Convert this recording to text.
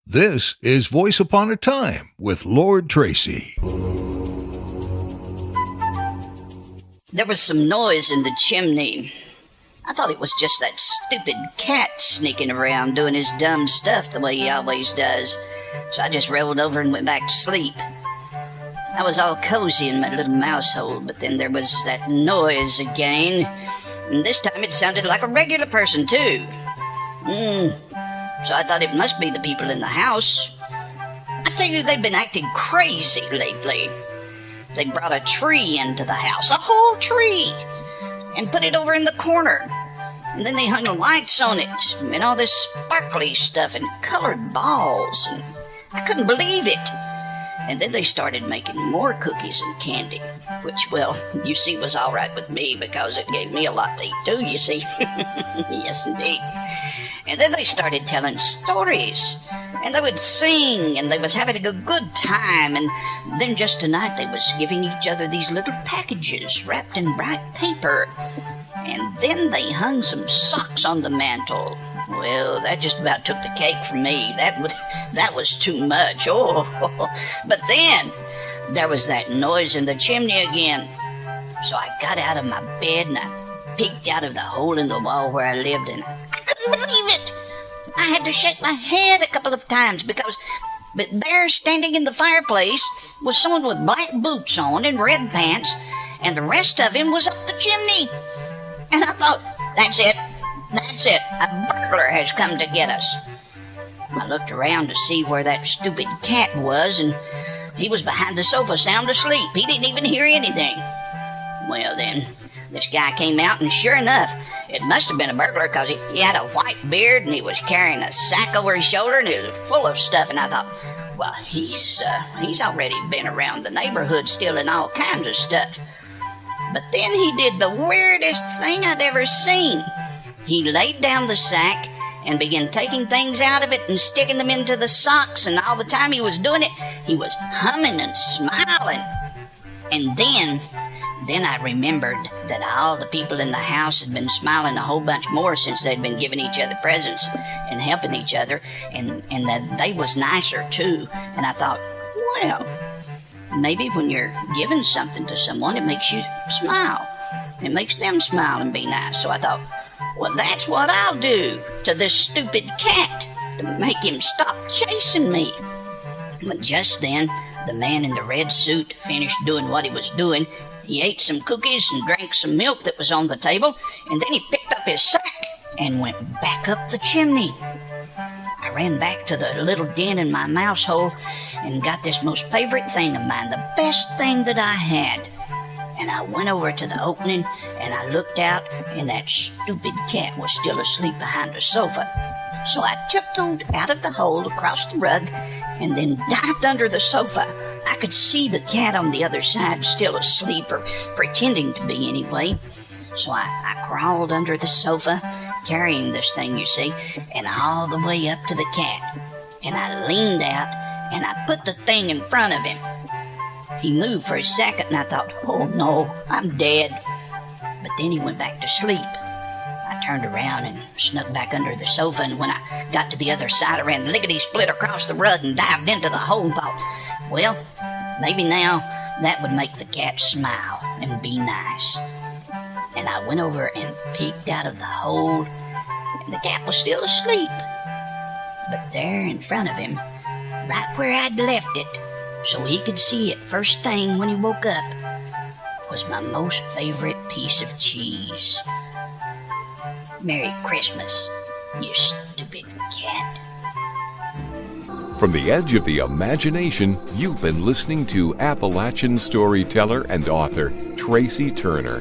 This is Voice Upon a Time with Lord Tracy. There was some noise in the chimney. I thought it was just that stupid cat sneaking around doing his dumb stuff the way he always does. So I just rolled over and went back to sleep. I was all cozy in my little mouse hole, but then there was that noise again. And this time it sounded like a regular person, too. So I thought it must be the people in the house. I tell you, they've been acting crazy lately. They brought a tree into the house, a whole tree, and put it over in the corner. And then they hung lights on it, and all this sparkly stuff and colored balls, and I couldn't believe it. And then they started making more cookies and candy, which, well, you see, was all right with me because it gave me a lot to eat too, you see. Yes, indeed. And then they started telling stories, and they would sing, and they was having a good time, and then just tonight they was giving each other these little packages wrapped in bright paper. And then they hung some socks on the mantle. Well, that just about took the cake from me. That was too much. Oh, but then there was that noise in the chimney again. So I got out of my bed and I peeked out of the hole in the wall where I lived, and I couldn't believe it. I had to shake my head a couple of times but there, standing in the fireplace, was someone with black boots on and red pants, and the rest of him was up the chimney. And I thought, that's it. A burglar has come to get us. I looked around to see where that stupid cat was, and he was behind the sofa sound asleep. He didn't even hear anything. Well, then, this guy came out, and sure enough, it must have been a burglar because he had a white beard, and he was carrying a sack over his shoulder, and it was full of stuff. And I thought, well, he's already been around the neighborhood stealing all kinds of stuff. But then he did the weirdest thing I'd ever seen. He laid down the sack and began taking things out of it and sticking them into the socks, and all the time he was doing it, he was humming and smiling. And then I remembered that all the people in the house had been smiling a whole bunch more since they'd been giving each other presents and helping each other, and that they was nicer too. And I thought, well, maybe when you're giving something to someone, it makes you smile. It makes them smile and be nice. So I thought, well, that's what I'll do to this stupid cat to make him stop chasing me. But just then, the man in the red suit finished doing what he was doing. He ate some cookies and drank some milk that was on the table, and then he picked up his sack and went back up the chimney. I ran back to the little den in my mouse hole and got this most favorite thing of mine, the best thing that I had. And I went over to the opening, and I looked out, and that stupid cat was still asleep behind the sofa. So I tiptoed out of the hole across the rug, and then dived under the sofa. I could see the cat on the other side still asleep, or pretending to be anyway. So I crawled under the sofa, carrying this thing, you see, and all the way up to the cat. And I leaned out, and I put the thing in front of him. He moved for a second, and I thought, oh no, I'm dead. But then he went back to sleep. I turned around and snuck back under the sofa, and when I got to the other side, I ran lickety-split across the rug and dived into the hole and thought, well, maybe now that would make the cat smile and be nice. And I went over and peeked out of the hole, and the cat was still asleep. But there in front of him, right where I'd left it, so he could see it first thing when he woke up, was my most favorite piece of cheese. Merry Christmas, you stupid cat. From the edge of the imagination, you've been listening to Appalachian storyteller and author Tracy Turner.